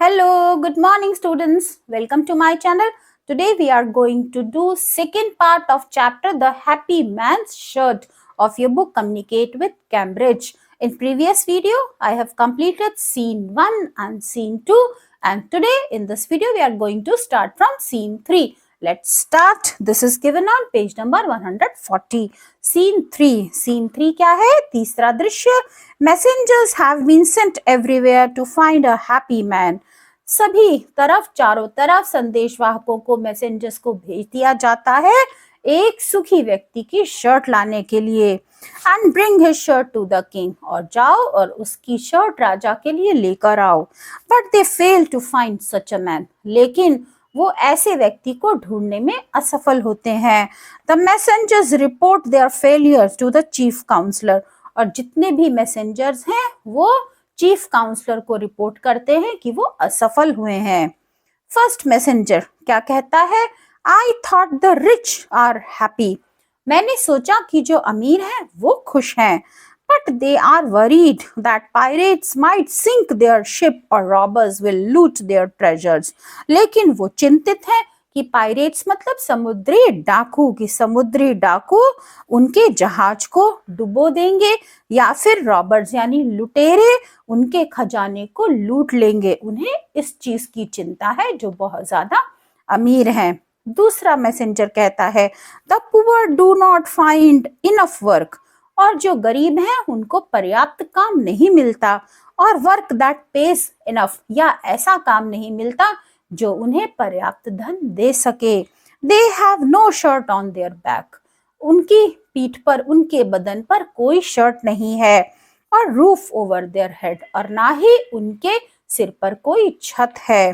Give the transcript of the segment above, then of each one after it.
Hello, good morning students. Welcome to my channel. Today we are going to do second part of chapter The Happy Man's Shirt of your book Communicate with Cambridge. In previous video, I have completed scene 1 and scene 2 and today in this video we are going to start from scene 3. Let's start. This is given on page number 140. Scene 3. Scene 3 क्या है? तीसरा दृश्य. Messengers have been sent everywhere to find a happy man. सभी तरफ चारों तरफ संदेशवाहकों को messengers को भेज दिया जाता है एक सुखी व्यक्ति की शर्ट लाने के लिए. And bring his shirt to the king, और जाओ और उसकी शर्ट राजा के लिए लेकर आओ. But they fail to find such a man, लेकिन वो ऐसे व्यक्ति को ढूंढने में असफल होते हैं. The messengers report their failures to the chief counsellor, और जितने भी मैसेंजर्स हैं वो चीफ काउंसलर को रिपोर्ट करते हैं कि वो असफल हुए हैं. फर्स्ट मैसेंजर क्या कहता है? I thought the rich are happy, मैंने सोचा कि जो अमीर हैं वो खुश हैं. But they are worried that pirates might sink their ship और robbers will loot their treasures, लेकिन वो चिंतित हैं कि पायरेट्स मतलब समुद्री डाकू उनके जहाज को डुबो देंगे या फिर रॉबर्स यानी लुटेरे उनके खजाने को लूट लेंगे. उन्हें इस चीज की चिंता है जो बहुत ज्यादा अमीर हैं. दूसरा मैसेंजर कहता है the poor do not find enough work, और जो गरीब हैं उनको पर्याप्त काम नहीं मिलता, और वर्क दैट पेस इनफ, या ऐसा काम नहीं मिलता जो उन्हें पर्याप्त धन दे सके. They have no shirt on their back, उनकी पीठ पर उनके बदन पर कोई शर्ट नहीं है. और रूफ ओवर देयर हेड, और ना ही उनके सिर पर कोई छत है.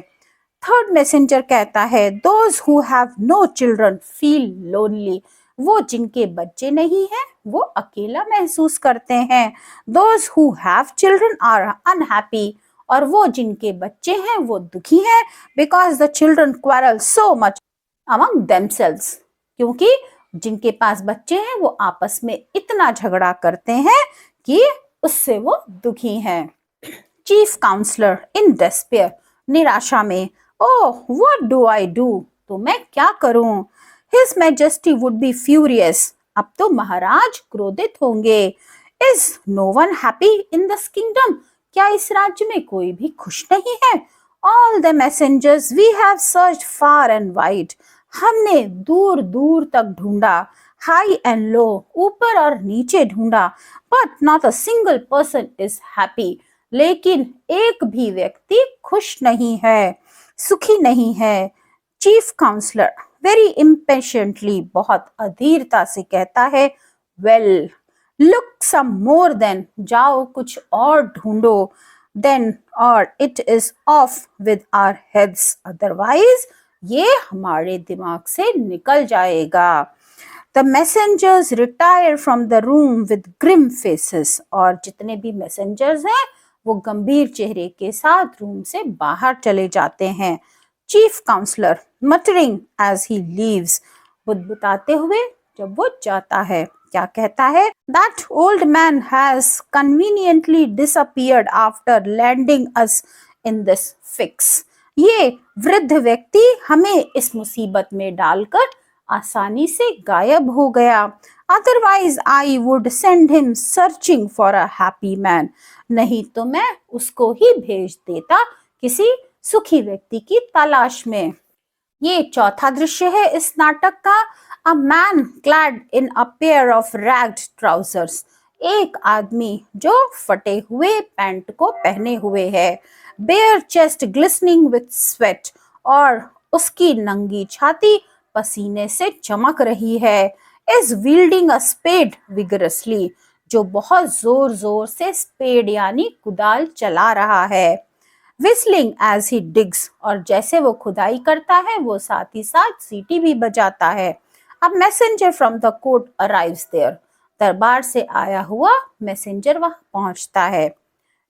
थर्ड मैसेंजर कहता है those who have no children feel lonely, वो जिनके बच्चे नहीं हैं वो अकेला महसूस करते हैं. Those who have children are unhappy, और वो जिनके बच्चे हैं वो दुखी हैं. Because the children quarrel so much among themselves, क्योंकि जिनके पास बच्चे हैं वो आपस में इतना झगड़ा करते हैं कि उससे वो दुखी हैं. चीफ काउंसलर इन डेस्पेयर, निराशा में, oh what do I do, तो मैं क्या करूं. His majesty would be furious, अब तो महाराज क्रोधित होंगे. Is no one happy in this kingdom, क्या इस राज्य में कोई भी खुश नहीं है. All the messengers we have searched far and wide, हमने दूर दूर तक ढूंढा, हाई एंड लो, ऊपर और नीचे ढूंढा. But not a single person is happy, लेकिन एक भी व्यक्ति खुश नहीं है, सुखी नहीं है. चीफ काउंसलर वेरी इम्पेशेंटली, बहुत अधीरता से कहता है well look some more then, जाओ कुछ और ढूंढो. देन और it is off with our heads, otherwise ये हमारे दिमाग से निकल जाएगा. The messengers retire from the room with grim faces, और जितने भी मैसेंजर्स हैं वो गंभीर चेहरे के साथ रूम से बाहर चले जाते हैं. Chief counsellor muttering as he leaves, बुदबुदाते हुए जब वो जाता है. क्या कहता है? That old man has conveniently disappeared after landing us in this fix, ये वृद्ध व्यक्ति हमें इस मुसीबत में डालकर आसानी से गायब हो गया. Otherwise I would send him searching for a happy man, नहीं तो मैं उसको ही भेज देता किसी सुखी व्यक्ति की तलाश में. ये चौथा दृश्य है इस नाटक का. A man clad in a pair of ragged trousers, एक आदमी जो फटे हुए पैंट को पहने हुए है. Bare chest glistening with sweat, और उसकी नंगी छाती पसीने से चमक रही है. Is wielding a spade vigorously, जो बहुत जोर जोर से स्पेड यानी कुदाल चला रहा है. विस्लिंग एज ही डिग्स, और जैसे वो खुदाई करता है वो साथ ही साथ सीटी भी बजाता है. अब messenger from the court arrives there, दरबार से आया हुआ मैसेंजर वहां पहुंचता है.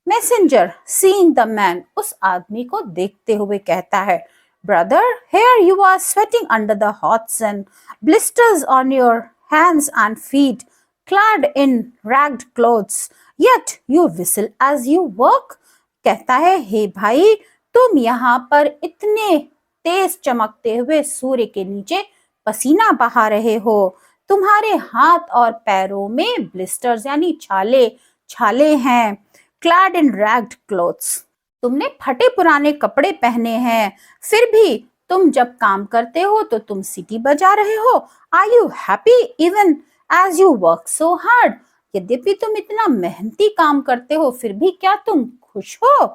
मैसेंजर सीइंग द मैन, उस आदमी को देखते हुए कहता है brother here you are sweating under the hot sun, blisters on your hands and feet, clad in ragged clothes, yet you whistle as you work. कहता है हे भाई तुम यहाँ पर इतने तेज चमकते हुए सूर्य के नीचे पसीना बहा रहे हो। तुम्हारे हाथ और पैरों में ब्लिस्टर्स यानी छाले छाले हैं। क्लैड इन रैग्ड क्लोथ्स, तुमने फटे पुराने कपड़े पहने हैं। फिर भी तुम जब काम करते हो तो तुम सीटी बजा रहे हो। Are you happy even as you work so hard, यद्यपि तुम इतना मेहनती काम करते हो फिर भी क्या तुम खुश हो?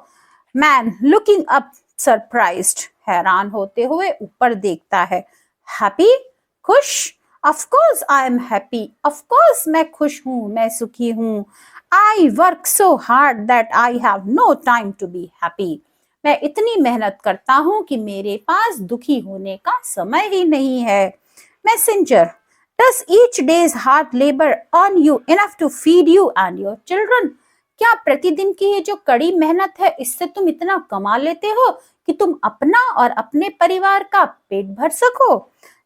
मैन लुकिंग अप सरप्राइज्ड, हैरान होते हुए ऊपर देखता है। हैप्पी, खुश? Of course I am happy, of course मैं खुश हूँ, मैं सुखी हूँ। I work so hard that I have no time to be happy, मैं इतनी मेहनत करता हूँ कि मेरे पास दुखी होने का समय ही नहीं है। Messenger, does each day's hard labor earn you enough to feed you and your children? क्या प्रतिदिन की ये जो कड़ी मेहनत है इससे तुम इतना कमा लेते हो कि तुम अपना और अपने परिवार का पेट भर सको?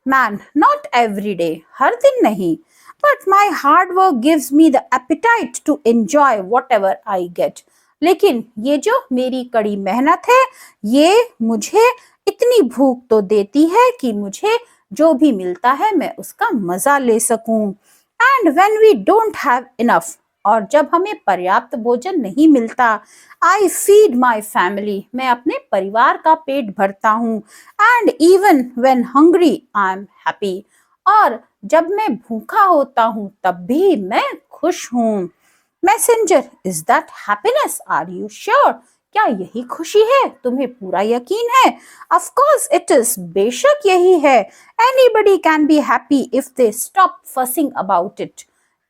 मैन, नॉट एवरी डे, हर दिन नहीं, but my hard work gives me the appetite to enjoy whatever I get, लेकिन ये जो मेरी कड़ी मेहनत है ये मुझे इतनी भूख तो देती है कि मुझे जो भी मिलता है मैं उसका मजा ले सकूं। And when we don't have enough, और जब हमें पर्याप्त भोजन नहीं मिलता, आई फीड माई फैमिली, मैं अपने परिवार का पेट भरता हूँ। And even when hungry I am happy, और जब मैं भूखा होता हूँ तब भी मैं खुश हूँ। Messenger, is that happiness, are you sure, क्या यही खुशी है, तुम्हें पूरा यकीन है? ऑफ कोर्स इट इज, बेशक यही है। Anybody can be happy if they stop fussing about it,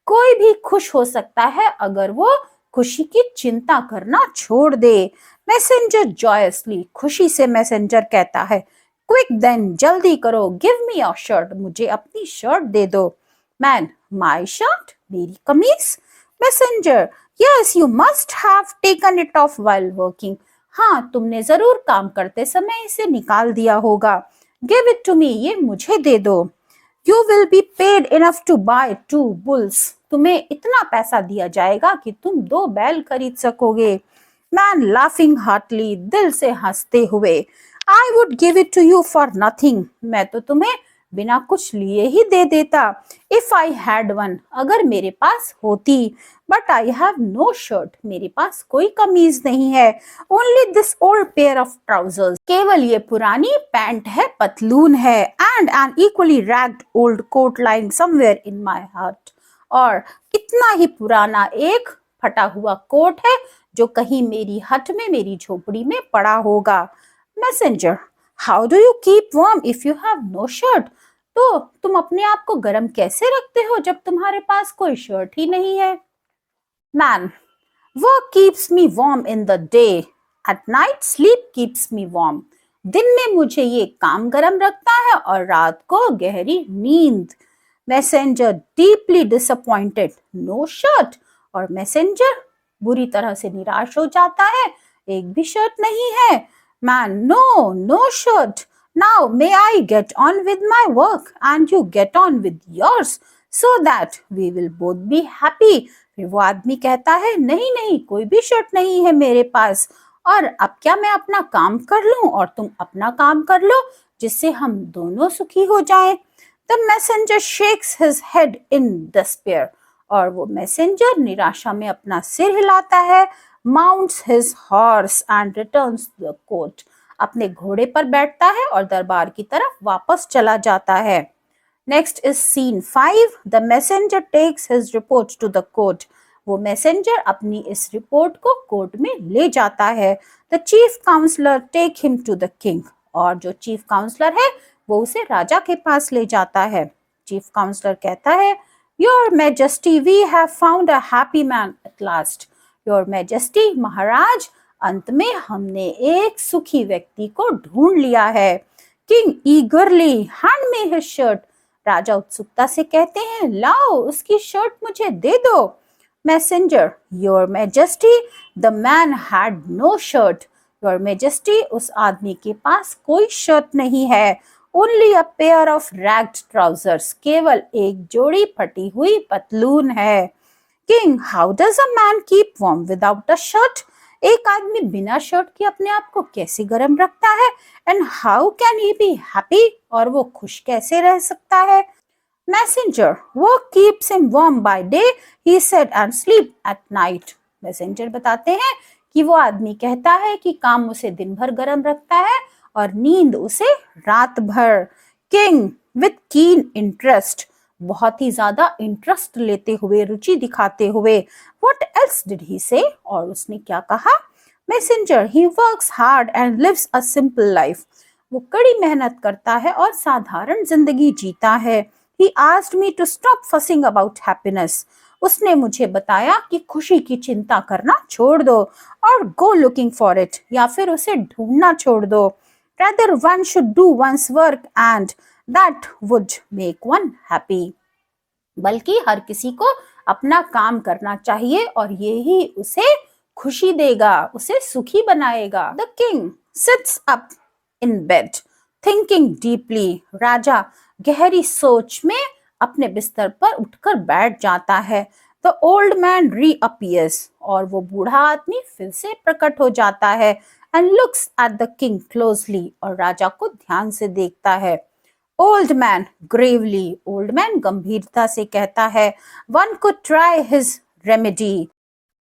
कोई भी खुश हो सकता है अगर वो खुशी की चिंता करना छोड़ दे। मैसेंजर जॉयसली, खुशी से मैसेंजर कहता है, क्विक देन, जल्दी करो, गिव मी योर शर्ट, मुझे अपनी शर्ट दे दो। मैन, माई शर्ट, मेरी कमीज? Messenger, yes you must have taken it of while working, हाँ तुमने जरूर काम करते समय इसे निकाल दिया होगा। गिव इट टू मी, ये मुझे दे दो। You will be paid enough to buy 2 bulls, तुम्हें इतना पैसा दिया जाएगा कि तुम 2 बैल खरीद सकोगे। मैन लाफिंग हार्टली, दिल से हंसते हुए, I would give it to you for nothing, मैं तो तुम्हें बिना कुछ लिए ही दे देता। इफ आई हैड वन, अगर मेरे पास होती। But I have no shirt, मेरे पास कोई कमीज नहीं है। Only this old pair of trousers, केवल ये पुरानी पैंट है, पतलून है। And an equally ragged old coat lying somewhere in my heart, और इतना ही पुराना एक फटा हुआ कोट है जो कहीं मेरी हट में, मेरी झोपड़ी में पड़ा होगा। Messenger, how do you keep warm if you have no shirt, तो तुम अपने आप को गर्म कैसे रखते हो जब तुम्हारे पास कोई शर्ट ही नहीं है? Man, work keeps me warm in the day, at night sleep keeps me warm, दिन में मुझे ये काम गर्म रखता है और रात को गहरी नींद। Messenger deeply disappointed, no shirt, और मैसेंजर बुरी तरह से निराश हो जाता है, एक भी शर्ट नहीं है। Man, no no shirt, now may I get on with my work and you get on with yours so that we will both be happy। फिर वो आदमी कहता है, नहीं नहीं, कोई भी शर्ट नहीं है मेरे पास, और अब क्या मैं अपना काम कर लूं और तुम अपना काम कर लो, जिससे हम दोनों सुखी हो जाएं। The messenger shakes his head in despair, और वो मैसेंजर निराशा में अपना सिर हिलाता है। Mounts his horse and returns to the court, अपने घोड़े पर बैठता है और दरबार की तरफ वापस चला जाता है। Next is scene 5, the messenger takes his report to the court, वो मैसेंजर अपनी इस रिपोर्ट को कोर्ट में ले जाता है। The chief counsellor take him to the king, और जो चीफ काउंसलर है वो उसे राजा के पास ले जाता है। चीफ काउंसलर कहता है, your majesty, we have found a happy man at last, your majesty, महाराज, अंत में हमने एक सुखी व्यक्ति को ढूंढ लिया है। King eagerly hand me his shirt, राजा उत्सुकता से कहते हैं, लाओ उसकी शर्ट मुझे दे दो। Messenger, your majesty, the man had no shirt, your majesty, उस आदमी के पास कोई शर्ट नहीं है। Only a pair of ragged trousers, केवल एक जोड़ी फटी हुई पतलून है। King, how does a man keep warm without a shirt, एक आदमी बिना शर्ट के अपने आप को कैसे गर्म रखता है? And how can he be happy? और वो खुश कैसे रह सकता है? Messenger, work keeps him warm by day, he said, and sleep at night. Messenger बताते हैं कि वो आदमी कहता है कि काम उसे दिन भर गर्म रखता है और नींद उसे रात भर। किंग विथ कीन इंटरेस्ट, बहुत ही ज्यादा इंटरेस्ट लेते हुए, रुचि दिखाते हुए। What else did he say? और उसने क्या कहा? Messenger, he works hard and lives a simple life. वो कड़ी मेहनत करता है और साधारण जिंदगी जीता है। He asked me to stop fussing about happiness. उसने मुझे बताया कि खुशी की चिंता करना छोड़ दो और go looking for it, या फिर उसे ढूंढना छोड़ दो। Rather one should do one's work and that would make one happy. बल्कि हर किसी को अपना काम करना चाहिए और यही उसे खुशी देगा, उसे सुखी बनाएगा। The king sits up in bed thinking deeply. राजा गहरी सोच में अपने बिस्तर पर उठकर बैठ जाता है। The old man reappears, और वो बूढ़ा आदमी फिर से प्रकट हो जाता है। And looks at the king closely, और राजा को ध्यान से देखता है। Old man gravely, old man गंभीरता से कहता है, One could try his remedy.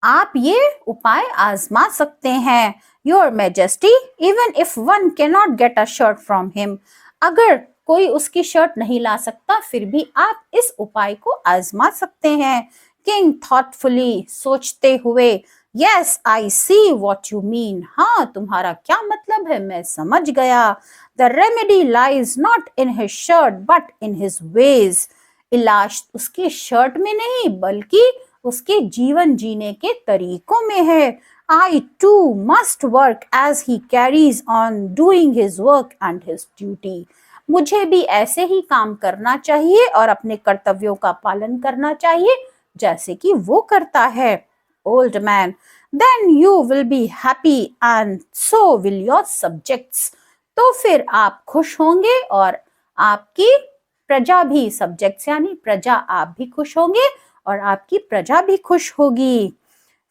आप ये उपाय आजमा सकते हैं। Your Majesty, even if one cannot get a shirt from him. अगर कोई उसकी शर्ट नहीं ला सकता फिर भी आप इस उपाय को आजमा सकते हैं। King thoughtfully, सोचते हुए, Yes, I see what you mean. हाँ, तुम्हारा क्या मतलब है, मैं समझ गया। The remedy lies not in his shirt but in his ways. इलाज उसकी शर्ट में नहीं बल्कि उसके जीवन जीने के तरीकों में है। I too must work as he carries on doing his work and his duty. मुझे भी ऐसे ही काम करना चाहिए और अपने कर्तव्यों का पालन करना चाहिए जैसे कि वो करता है। Old man, then you will be happy and so will your subjects. तो फिर आप खुश होंगे और आपकी प्रजा भी, सब्जेक्ट्स यानी प्रजा, आप भी खुश होंगे और आपकी प्रजा भी खुश होगी।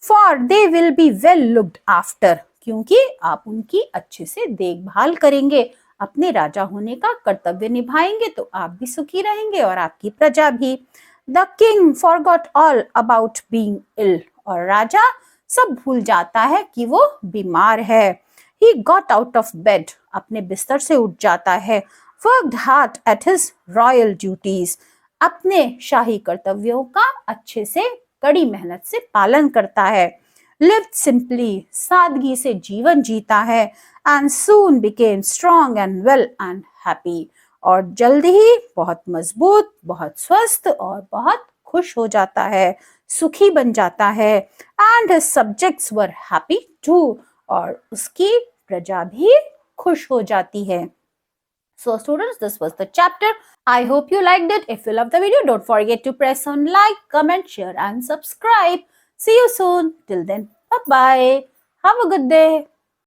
For they will be well looked after, क्योंकि आप उनकी अच्छे से देखभाल करेंगे, अपने राजा होने का कर्तव्य निभाएंगे तो आप भी सुखी रहेंगे और आपकी प्रजा भी। The king forgot all about being ill, और राजा सब भूल जाता है कि वो बीमार है। He got out of bed, अपने बिस्तर से उठ जाता है। Worked hard at his royal duties, अपने शाही कर्तव्यों का अच्छे से कड़ी मेहनत से पालन करता है। Lived simply, सादगी से जीवन जीता है। And soon became strong and well and happy, और जल्द ही बहुत मजबूत, बहुत स्वस्थ और बहुत खुश हो जाता है, सुखी बन जाता है। And his subjects were happy too, और उसकी प्रजा भी खुश हो जाती है। So students, this was the chapter. I hope you liked it. If you love the video, don't forget to press on like, comment, share and subscribe. See you soon. Till then, bye-bye. Have a good day.